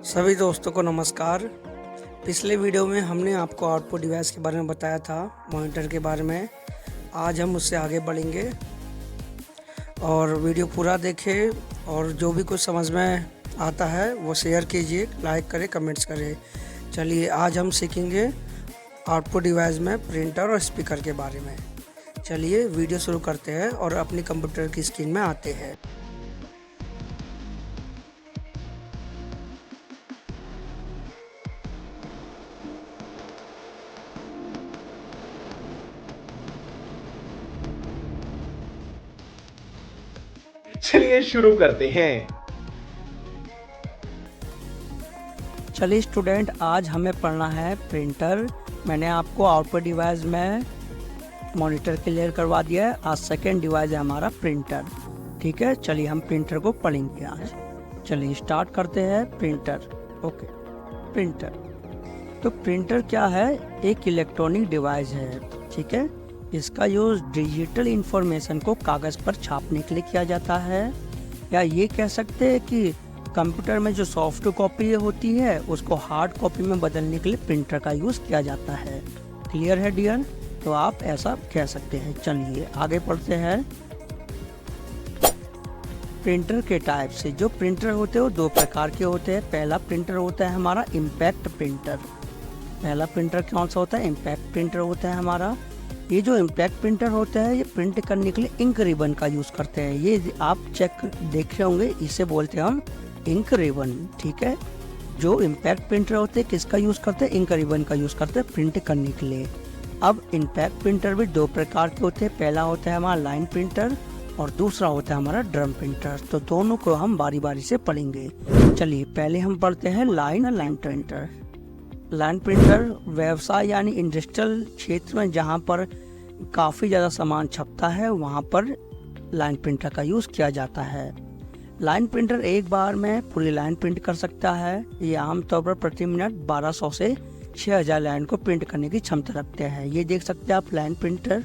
सभी दोस्तों को नमस्कार। पिछले वीडियो में हमने आपको आउटपुट डिवाइस के बारे में बताया था, मॉनिटर के बारे में। आज हम उससे आगे बढ़ेंगे और वीडियो पूरा देखें और जो भी कुछ समझ में आता है वो शेयर कीजिए, लाइक करें, कमेंट्स करें। चलिए आज हम सीखेंगे आउटपुट डिवाइस में प्रिंटर और स्पीकर के बारे में। चलिए वीडियो शुरू करते हैं और अपनी कंप्यूटर की स्क्रीन में आते हैं। चलिए शुरू करते हैं। चलिए स्टूडेंट, आज हमें पढ़ना है प्रिंटर। मैंने आपको आउटपुट डिवाइस में मॉनिटर क्लियर करवा दिया है। आज सेकेंड डिवाइस है हमारा प्रिंटर। ठीक है, चलिए हम प्रिंटर को पढ़ेंगे आज। चलिए स्टार्ट करते हैं प्रिंटर। ओके, प्रिंटर तो प्रिंटर क्या है? एक इलेक्ट्रॉनिक डिवाइस है। ठीक है, इसका यूज़ डिजिटल इंफॉर्मेशन को कागज़ पर छापने के लिए किया जाता है, या ये कह सकते हैं कि कंप्यूटर में जो सॉफ्ट कॉपी होती है उसको हार्ड कॉपी में बदलने के लिए प्रिंटर का यूज़ किया जाता है। क्लियर है डियर? तो आप ऐसा कह सकते हैं। चलिए आगे पढ़ते हैं। प्रिंटर के टाइप से जो प्रिंटर होते हैं वो दो प्रकार के होते हैं। पहला प्रिंटर होता है हमारा इम्पैक्ट प्रिंटर। पहला प्रिंटर कौन सा होता है? इम्पैक्ट प्रिंटर होता है हमारा। ये जो इम्पैक्ट प्रिंटर होता है ये प्रिंट करने के लिए इंक रिबन का यूज़ करते हैं। ये आप चेक देख रहे होंगे, इसे बोलते हैं हम इंक रिबन। ठीक है, जो इम्पैक्ट प्रिंटर होते हैं किसका यूज़ करते हैं? इंक रिबन का यूज़ करते हैं प्रिंट करने के लिए। अब इम्पैक्ट प्रिंटर भी दो प्रकार के होते हैं। पहला होता है हमारा लाइन प्रिंटर और दूसरा होता है हमारा ड्रम प्रिंटर। तो दोनों को हम बारी बारी से पढ़ेंगे। चलिए पहले हम पढ़ते हैं लाइन प्रिंटर। लाइन प्रिंटर व्यवसाय यानी इंडस्ट्रियल क्षेत्र में जहाँ पर काफ़ी ज़्यादा सामान छपता है वहाँ पर लाइन प्रिंटर का यूज़ किया जाता है। लाइन प्रिंटर एक बार में पूरी लाइन प्रिंट कर सकता है। ये आमतौर पर प्रति मिनट 1200 से 6000 लाइन को प्रिंट करने की क्षमता रखते हैं। ये देख सकते हैं आप लाइन प्रिंटर।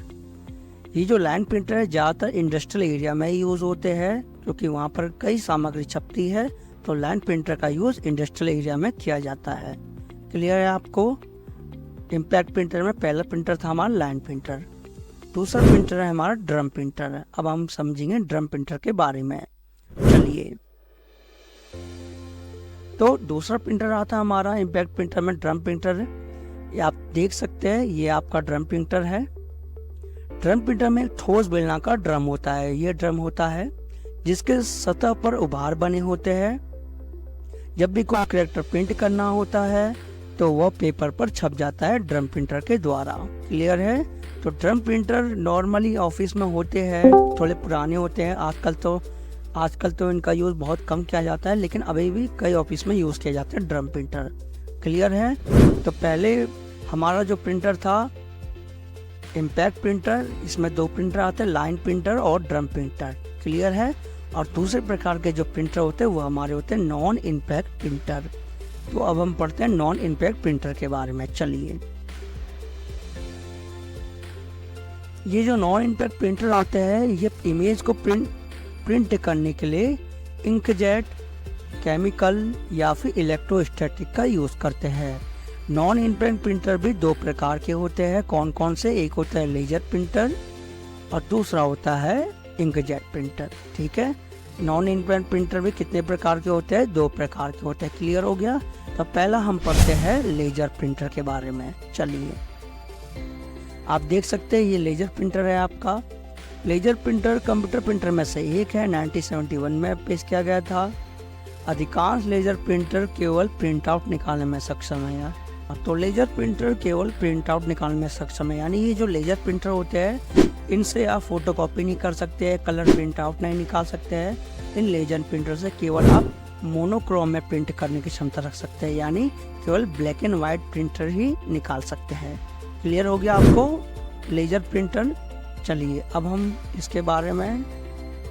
ये जो लाइन प्रिंटर है ज़्यादातर इंडस्ट्रियल एरिया में यूज़ होते हैं क्योंकि वहाँ पर कई सामग्री छपती है। तो लाइन प्रिंटर का यूज़ इंडस्ट्रियल एरिया में किया जाता है। क्लियर है आपको? इम्पैक्ट प्रिंटर में पहला प्रिंटर था हमारा लाइन प्रिंटर, दूसरा प्रिंटर है हमारा ड्रम प्रिंटर। अब हम समझेंगे ड्रम प्रिंटर के बारे में। चलिए, तो दूसरा प्रिंटर आता है हमारा इम्पैक्ट प्रिंटर में ड्रम प्रिंटर। ये आप देख सकते हैं, ये आपका ड्रम प्रिंटर है। ड्रम प्रिंटर में ठोस बेलनाकार ड्रम होता है। ये ड्रम होता है जिसके सतह पर उभार बने होते हैं। जब भी कोई कैरेक्टर प्रिंट करना होता है तो वह पेपर पर छप जाता है ड्रम प्रिंटर के द्वारा। क्लियर है? तो ड्रम प्रिंटर नॉर्मली ऑफिस में होते हैं, थोड़े पुराने होते हैं। आजकल तो इनका यूज़ बहुत कम किया जाता है, लेकिन अभी भी कई ऑफिस में यूज़ किया जाता है ड्रम प्रिंटर। क्लियर है? तो पहले हमारा जो प्रिंटर था इम्पैक्ट प्रिंटर, इसमें दो प्रिंटर आते हैं, लाइन प्रिंटर और ड्रम प्रिंटर। क्लियर है? और दूसरे प्रकार के जो प्रिंटर होते हैं वो हमारे होते हैं नॉन इम्पैक्ट प्रिंटर। तो अब हम पढ़ते हैं नॉन इम्पैक्ट प्रिंटर के बारे में। चलिए, ये जो नॉन इम्पैक्ट प्रिंटर आते हैं ये इमेज को प्रिंट करने के लिए इंकजेट, केमिकल या फिर इलेक्ट्रोस्टैटिक का यूज़ करते हैं। नॉन इम्पैक्ट प्रिंटर भी दो प्रकार के होते हैं। कौन कौन से? एक होता है लेजर प्रिंटर और दूसरा होता है इंकजेट प्रिंटर। ठीक है, नॉन इम्पैक्ट प्रिंटर भी कितने प्रकार के होते हैं? दो प्रकार के होते हैं। क्लियर हो गया? तो पहला हम पढ़ते हैं लेजर प्रिंटर के बारे में। चलिए, आप देख सकते हैं ये लेजर प्रिंटर है आपका। लेजर प्रिंटर कंप्यूटर प्रिंटर में से एक है। 1971 में पेश किया गया था। अधिकांश लेजर प्रिंटर केवल प्रिंट आउट निकालने में सक्षम है यार। तो लेजर प्रिंटर केवल प्रिंट आउट निकालने में सक्षम है, यानी ये जो लेजर प्रिंटर होते हैं इनसे आप फोटो कॉपी नहीं कर सकते हैं, कलर प्रिंट आउट नहीं निकाल सकते हैं। इन लेजर प्रिंटर से केवल आप मोनोक्रोम में प्रिंट करने की क्षमता रख सकते हैं, यानी केवल ब्लैक एंड वाइट प्रिंटर ही निकाल सकते हैं। क्लियर हो गया आपको लेजर प्रिंटर? चलिए अब हम इसके बारे में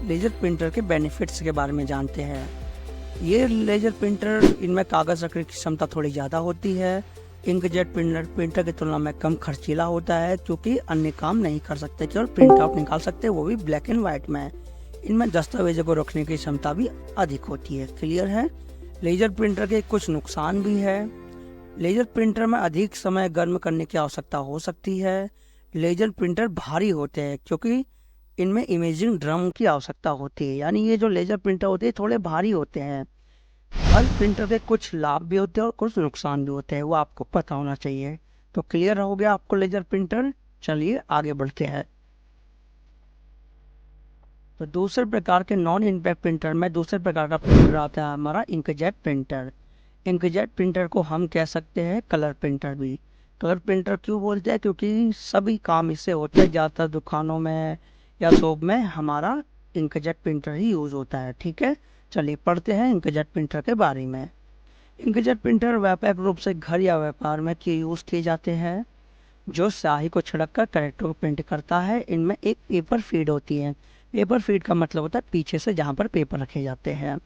लेजर प्रिंटर के बेनिफिट्स के बारे में जानते हैं। ये लेजर प्रिंटर, इनमें कागज़ रखने की क्षमता थोड़ी ज़्यादा होती है। इंकजेट प्रिंटर की तुलना में कम खर्चीला होता है क्योंकि अन्य काम नहीं कर सकते, केवल प्रिंट आउट निकाल सकते हैं, वो भी ब्लैक एंड वाइट में। इनमें दस्तावेजों को रखने की क्षमता भी अधिक होती है। क्लियर है? लेजर प्रिंटर के कुछ नुकसान भी है। लेजर प्रिंटर में अधिक समय गर्म करने की आवश्यकता हो सकती है। लेजर प्रिंटर भारी होते हैं क्योंकि इनमें इमेजिंग ड्रम की आवश्यकता होती है, यानी ये जो लेजर प्रिंटर होते हैं थोड़े भारी होते हैं। हर प्रिंटर के कुछ लाभ भी होते हैं और कुछ नुकसान भी होते हैं, वो आपको पता होना चाहिए। तो क्लियर हो गया आपको लेजर प्रिंटर। चलिए आगे बढ़ते हैं। तो दूसरे प्रकार के नॉन इंकजेट प्रिंटर में दूसरे प्रकार का प्रिंटर आता है हमारा इंकजेट प्रिंटर। इंकजेट प्रिंटर को हम कह सकते हैं कलर प्रिंटर भी। कलर प्रिंटर क्यों बोलते हैं? क्योंकि सभी काम इससे होते हैं, ज़्यादातर दुकानों में या शॉप में हमारा इंकजेट प्रिंटर ही यूज़ होता है। ठीक है, चलिए पढ़ते हैं इंकजेट प्रिंटर के बारे में। इंकजेट प्रिंटर व्यापक रूप से घर या व्यापार में यूज़ किए जाते हैं, जो स्याही को छिड़क कर कैरेक्टर को प्रिंट करता है। इनमें एक पेपर फीड होती है। पेपर फीड का मतलब होता है पीछे से जहाँ पर पेपर रखे जाते हैं।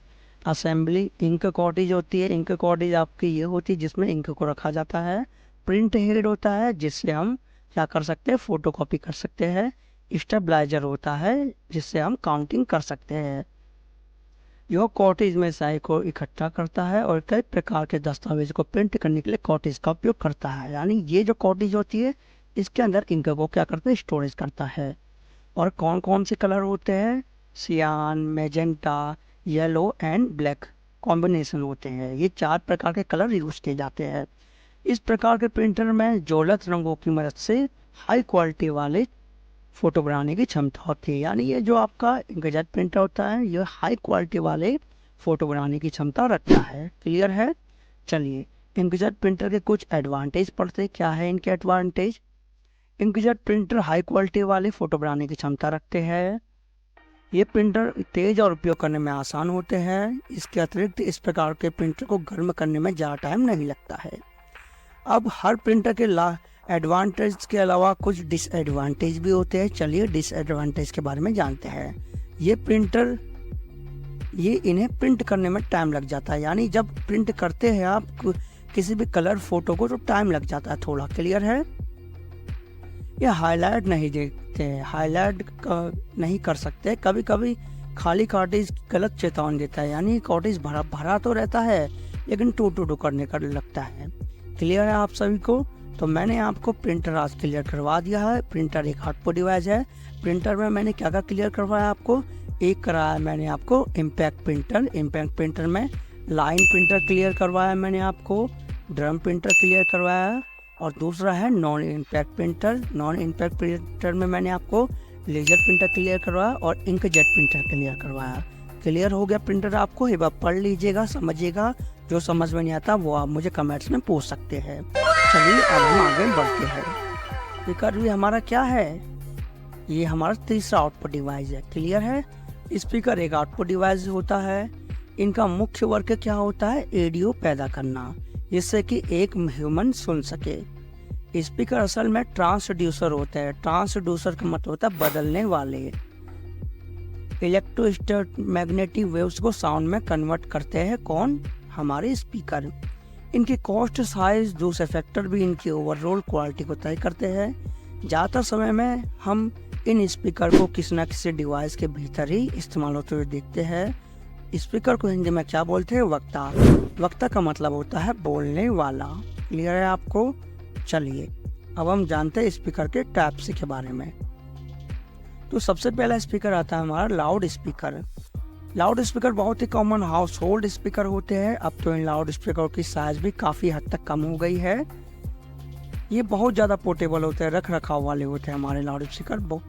असेंबली इंक कॉटेज होती है। इंक कॉटेज आपकी ये होती है जिसमें इंक को रखा जाता है। प्रिंट हेड होता है जिससे हम क्या कर सकते हैं, फोटो कॉपी कर सकते हैं। स्टेबलाइजर होता है जिससे हम काउंटिंग कर सकते हैं। यह कॉटेज में स्याही को इकट्ठा करता है और कई प्रकार के दस्तावेज को प्रिंट करने के लिए कॉटेज का उपयोग करता है। यानी ये जो कॉटेज होती है इसके अंदर इंक को क्या करता है, स्टोरेज करता है। और कौन कौन से कलर होते हैं? सियान, magenta, yellow and black combination होते हैं। ये 4 प्रकार के कलर यूज किए जाते हैं। इस प्रकार के प्रिंटर में ज्वलंत रंगों की मदद से हाई क्वालिटी वाले फोटो बनाने की क्षमता होती है। यानी ये जो आपका इंकजेट प्रिंटर होता है ये हाई क्वालिटी वाले फोटो बनाने की क्षमता रखता है। क्लियर है? चलिए इंकजेट प्रिंटर के कुछ एडवांटेज पढ़ते हैं। क्या है इनके advantage? Inkjet printer high quality वाले फोटो बनाने की क्षमता रखते हैं। ये प्रिंटर तेज और उपयोग करने में आसान होते हैं। इसके अतिरिक्त इस प्रकार के प्रिंटर को गर्म करने में ज़्यादा टाइम नहीं लगता है। अब हर प्रिंटर के एडवांटेज के अलावा कुछ डिसएडवांटेज भी होते हैं। चलिए डिसएडवांटेज के बारे में जानते हैं। ये प्रिंटर इन्हें प्रिंट करने में टाइम लग जाता है। यानी जब प्रिंट करते हैं आप किसी भी कलर फोटो को तो टाइम लग जाता है थोड़ा। क्लियर है? ये हाईलाइट नहीं देखते हैं, हाईलाइट नहीं कर सकते। कभी कभी खाली कार्टेज गलत चेतावनी देता है, यानी कार्टेज भरा तो रहता है लेकिन टू करने का लगता है। क्लियर है आप सभी को? तो मैंने आपको प्रिंटर आज क्लियर करवा दिया है। प्रिंटर एक आउटपुट डिवाइस है। प्रिंटर में मैंने क्या क्या क्लियर करवाया आपको? एक कराया मैंने आपको इम्पैक्ट प्रिंटर। इम्पैक्ट प्रिंटर में लाइन प्रिंटर क्लियर करवाया मैंने आपको। ड्रम प्रिंटर क्लियर करवाया। और दूसरा है non impact printer. Non impact printer में मैंने आपको लेजर प्रिंटर क्लियर करवाया और इंकजेट प्रिंटर क्लियर करवाया। क्लियर हो गया प्रिंटर आपको? एक बार पढ़ लीजिएगा, समझिएगा। जो समझ में नहीं आता वो आप मुझे कमेंट्स में पूछ सकते हैं। चलिए अब हम आगे बढ़ते हैं। स्पीकर भी हमारा क्या है? ये हमारा तीसरा आउटपुट डिवाइस है। क्लियर है? स्पीकर एक आउटपुट डिवाइस होता है। इनका मुख्य वर्क क्या होता है? ऑडियो पैदा करना, जिससे कि एक ह्यूमन सुन सके। स्पीकर असल में ट्रांसड्यूसर होता है। ट्रांसड्यूसर का मतलब होता है बदलने वाले। इलेक्ट्रोमैग्नेटिक वेव्स को साउंड में कन्वर्ट करते हैं कौन? हमारे स्पीकर। इनकी कॉस्ट, साइज, दूसरे फैक्टर भी इनकी ओवरऑल क्वालिटी को तय करते हैं। ज़्यादातर समय में हम इन स्पीकर को किसी न किसी डिवाइस के भीतर ही इस्तेमाल होते हुए देखते हैं। स्पीकर को हिंदी में क्या बोलते हैं? वक्ता। वक्ता का मतलब होता है बोलने वाला। क्लियर है आपको? चलिए अब हम जानते हैं स्पीकर के टाइप्स के बारे में। तो सबसे पहला स्पीकर आता है हमारा लाउड स्पीकर। लाउड स्पीकर बहुत ही कॉमन हाउस होल्ड स्पीकर होते हैं। अब तो इन लाउड स्पीकर की साइज भी काफ़ी हद तक कम हो गई है। ये बहुत ज़्यादा पोर्टेबल होते हैं, रख रखाव वाले होते हैं हमारे लाउड स्पीकर।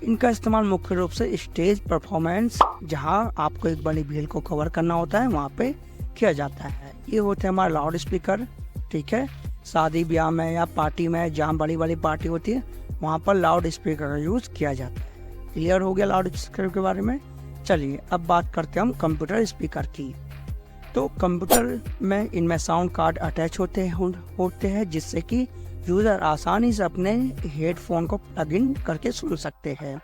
इनका इस्तेमाल मुख्य रूप से स्टेज परफॉर्मेंस, जहां आपको एक बड़ी भीड़ को कवर करना होता है, वहां पे किया जाता है। ये होते हैं हमारे लाउड स्पीकर। ठीक है, शादी ब्याह में या पार्टी में, जहाँ बड़ी बड़ी पार्टी होती है वहाँ पर लाउड स्पीकर का यूज़ किया जाता है। क्लियर हो गया लाउड स्पीकर के बारे में? चलिए अब बात करते हैं हम कंप्यूटर स्पीकर की। तो कंप्यूटर में इनमें साउंड कार्ड अटैच होते हैं जिससे कि यूज़र आसानी से अपने हेडफोन को प्लग इन करके सुन सकते हैं।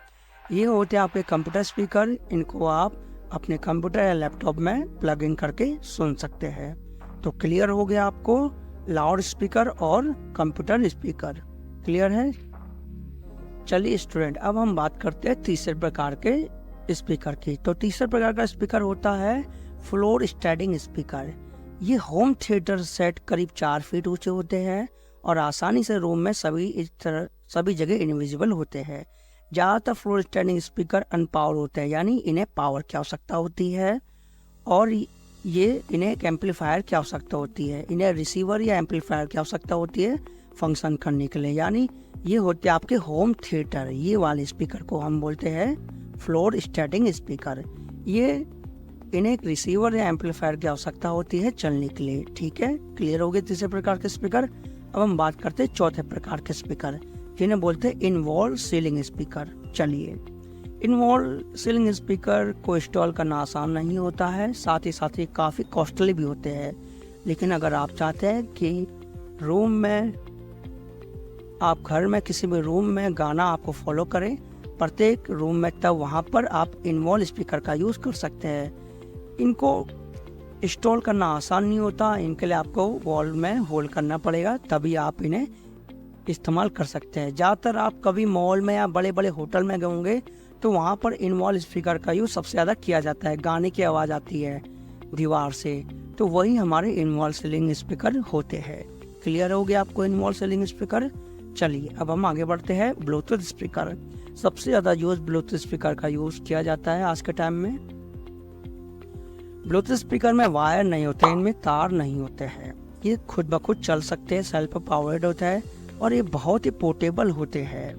ये होते हैं आपके कंप्यूटर स्पीकर। इनको आप अपने कंप्यूटर या लैपटॉप में प्लग इन करके सुन सकते हैं। तो क्लियर हो गया आपको लाउड स्पीकर और कंप्यूटर स्पीकर। क्लियर है? चलिए स्टूडेंट अब हम बात करते हैं तीसरे प्रकार के स्पीकर की। तो तीसरे प्रकार का स्पीकर होता है फ्लोर स्टैंडिंग स्पीकर, ये होम थिएटर सेट करीब 4 फीट ऊंचे होते हैं और आसानी से रूम में सभी जगह इनविजिबल होते हैं। ज़्यादातर फ्लोर स्टैंडिंग स्पीकर अनपावर होते हैं, यानी इन्हें पावर की आवश्यकता होती है और इन्हें एक एम्पलीफायर की आवश्यकता होती है। इन्हें रिसीवर या एम्पलीफायर की आवश्यकता होती है फंक्शन करने के लिए, यानी ये होते हैं आपके होम थिएटर। ये वाले स्पीकर को हम बोलते हैं फ्लोर स्टैंडिंग स्पीकर। इन्हें एक रिसीवर या एम्पलीफायर की आवश्यकता होती है चलने के लिए। ठीक है, क्लियर हो गए तीसरे प्रकार के स्पीकर। अब हम बात करते हैं चौथे प्रकार के स्पीकर, जिन्हें बोलते हैं इनवॉल्व सीलिंग स्पीकर। चलिए, इनवॉल्व सीलिंग स्पीकर को इंस्टॉल करना आसान नहीं होता है, साथ ही काफ़ी कॉस्टली भी होते हैं। लेकिन अगर आप चाहते हैं कि रूम में, आप घर में किसी भी रूम में गाना आपको फॉलो करें प्रत्येक रूम में, तब वहाँ पर आप इनवॉल्व स्पीकर का यूज़ कर सकते हैं। इनको इंस्टॉल करना आसान नहीं होता, इनके लिए आपको वॉल में होल करना पड़ेगा, तभी आप इन्हें इस्तेमाल कर सकते हैं। ज़्यादातर आप कभी मॉल में या बड़े बड़े होटल में गए होंगे तो वहाँ पर इनवॉल्व स्पीकर का यूज़ सबसे ज़्यादा किया जाता है। गाने की आवाज़ आती है दीवार से, तो वही हमारे इनवॉल्व सीलिंग स्पीकर होते हैं। क्लियर हो गया आपको इनवॉल्व सीलिंग स्पीकर। चलिए, अब हम आगे बढ़ते हैं ब्लूटूथ स्पीकर। सबसे ज़्यादा यूज़ ब्लूटूथ स्पीकर का यूज़ किया जाता है आज के टाइम में। ब्लूटूथ स्पीकर में वायर नहीं होते, इनमें तार नहीं होते हैं, ये खुद ब खुद चल सकते हैं, सेल्फ पावर्ड होता है और ये बहुत ही पोर्टेबल होते हैं,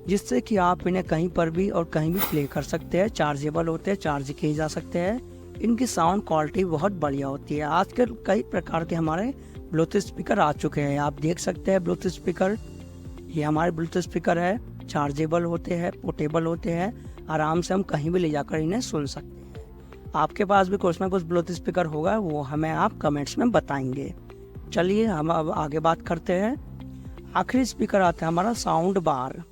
जिससे कि आप इन्हें कहीं पर भी और कहीं भी प्ले कर सकते हैं। चार्जेबल होते हैं, चार्ज किए जा सकते हैं। इनकी साउंड क्वालिटी बहुत बढ़िया होती है। आजकल कई प्रकार के हमारे ब्लूटूथ स्पीकर आ चुके हैं, आप देख सकते हैं ब्लूटूथ स्पीकर। ये हमारे ब्लूटूथ स्पीकर है, चार्जेबल होते हैं, पोर्टेबल होते हैं, आराम से हम कहीं भी ले जाकर इन्हें सुन सकते हैं। आपके पास भी कुछ ना कुछ ब्लूटूथ स्पीकर होगा, वो हमें आप कमेंट्स में बताएंगे। चलिए, हम अब आगे बात करते हैं। आखिरी स्पीकर आता है हमारा साउंड बार।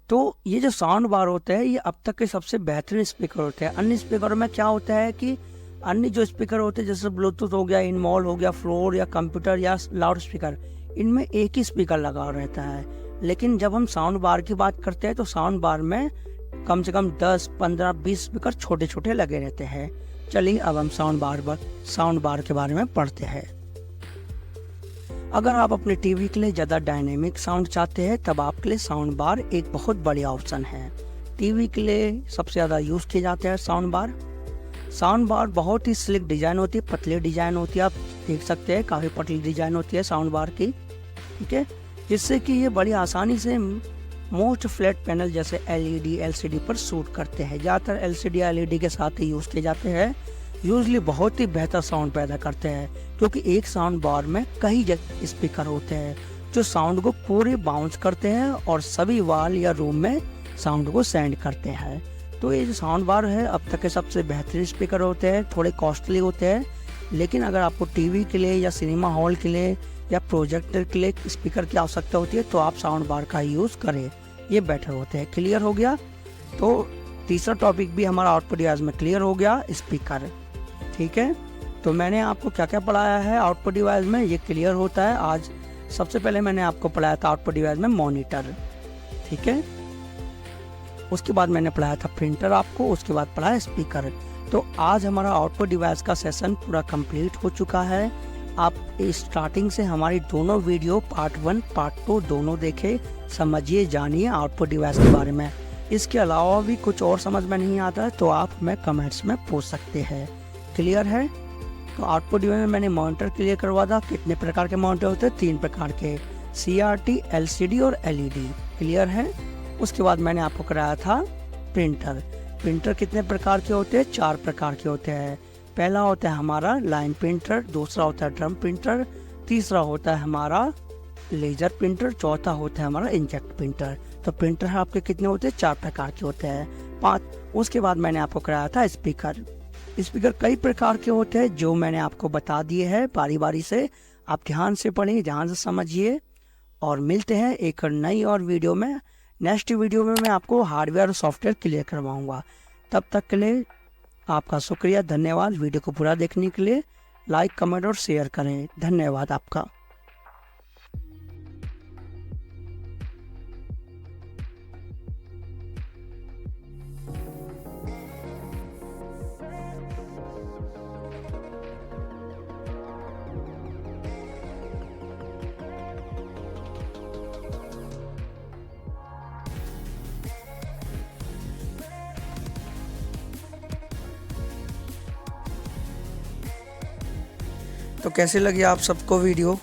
तो ये जो साउंड बार होते हैं, ये अब तक के सबसे बेहतरीन स्पीकर होते हैं। अन्य स्पीकरों में क्या होता है कि अन्य जो स्पीकर होते हैं जैसे ब्लूटूथ हो गया, इनवॉल्व हो गया, फ्लोर या कंप्यूटर या लाउड स्पीकर, इनमें एक ही स्पीकर लगा रहता है। लेकिन जब हम साउंड बार की बात करते हैं तो साउंड बार में कम से कम 10, 15, 20 स्पीकर छोटे छोटे लगे रहते हैं। चलिए, अब हम साउंड बार के बारे में पढ़ते हैं। अगर आप अपने टीवी के लिए ज़्यादा डायनेमिक साउंड चाहते हैं, तब आपके लिए साउंड बार एक बहुत बढ़िया ऑप्शन है। टीवी के लिए सबसे ज़्यादा यूज़ किए जाते हैं साउंड बार। साउंड बार बहुत ही स्लिक डिज़ाइन होती है, पतली डिज़ाइन होती है, आप देख सकते हैं काफ़ी पतली डिज़ाइन होती है साउंड बार की। ठीक है, जिससे कि ये बड़ी आसानी से मोस्ट फ्लैट पैनल जैसे एलईडी, एलसीडी पर सूट करते हैं। ज़्यादातर एलसीडी, एलईडी के साथ ही यूज़ किए जाते हैं। यूजली बहुत ही बेहतर साउंड पैदा करते हैं, क्योंकि एक साउंड बार में कई स्पीकर होते हैं जो साउंड को पूरे बाउंस करते हैं और सभी वॉल या रूम में साउंड को सेंड करते हैं। तो ये जो साउंड बार है अब तक के सबसे बेहतरीन स्पीकर होते हैं। थोड़े कॉस्टली होते हैं, लेकिन अगर आपको टीवी के लिए या सिनेमा हॉल के लिए या प्रोजेक्टर के लिए स्पीकर की आवश्यकता होती है तो आप साउंड बार का यूज़ करें, ये बेटर होते हैं। क्लियर हो गया? तो तीसरा टॉपिक भी हमारा आउटपुट डिवाइस में क्लियर हो गया, स्पीकर। ठीक है, तो मैंने आपको क्या क्या पढ़ाया है आउटपुट डिवाइस में, ये क्लियर होता है। आज सबसे पहले मैंने आपको पढ़ाया था आउटपुट डिवाइस में मॉनिटर। ठीक है, उसके बाद मैंने पढ़ाया था प्रिंटर आपको, उसके बाद पढ़ाया स्पीकर। तो आज हमारा आउटपुट डिवाइस का सेशन पूरा कंप्लीट हो चुका है। आप स्टार्टिंग से हमारी दोनों वीडियो पार्ट 1, पार्ट 2 दोनों देखें, समझिए, जानिए आउटपुट डिवाइस के बारे में। इसके अलावा भी कुछ और समझ में नहीं आता है तो आप हमें कमेंट्स में पूछ सकते हैं। क्लियर है? तो आउटपुट डिवाइस में मैंने मॉनिटर क्लियर करवा था। कितने प्रकार के मॉनिटर होते हैं? 3 प्रकार के, CRT, LCD और LED। क्लियर है? उसके बाद मैंने आपको कराया था प्रिंटर। प्रिंटर कितने प्रकार के होते हैं? 4 प्रकार के होते हैं। पहला होता है हमारा लाइन प्रिंटर, दूसरा होता है ड्रम प्रिंटर, तीसरा होता है हमारा लेजर प्रिंटर, चौथा होता है हमारा इंजेक्ट प्रिंटर। तो प्रिंटर आपके कितने होते हैं? 4 प्रकार के होते हैं। 5। उसके बाद मैंने आपको कराया था स्पीकर। स्पीकर कई प्रकार के होते हैं जो मैंने आपको बता दिए हैं बारी बारी से। आप ध्यान से पढ़िए, ध्यान से समझिए, और मिलते हैं एक नई और वीडियो में। नेक्स्ट वीडियो में मैं आपको हार्डवेयर और सॉफ्टवेयर क्लियर करवाऊंगा। तब तक के लिए आपका शुक्रिया, धन्यवाद। वीडियो को पूरा देखने के लिए लाइक, कमेंट और शेयर करें। धन्यवाद आपका। तो कैसे लगी आप सबको वीडियो?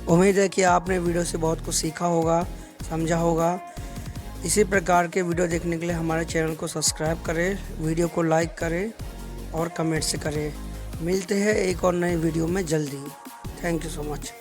उम्मीद है कि आपने वीडियो से बहुत कुछ सीखा होगा, समझा होगा। इसी प्रकार के वीडियो देखने के लिए हमारे चैनल को सब्सक्राइब करें, वीडियो को लाइक करें और कमेंट से करें। मिलते हैं एक और नए वीडियो में जल्दी। Thank you so much.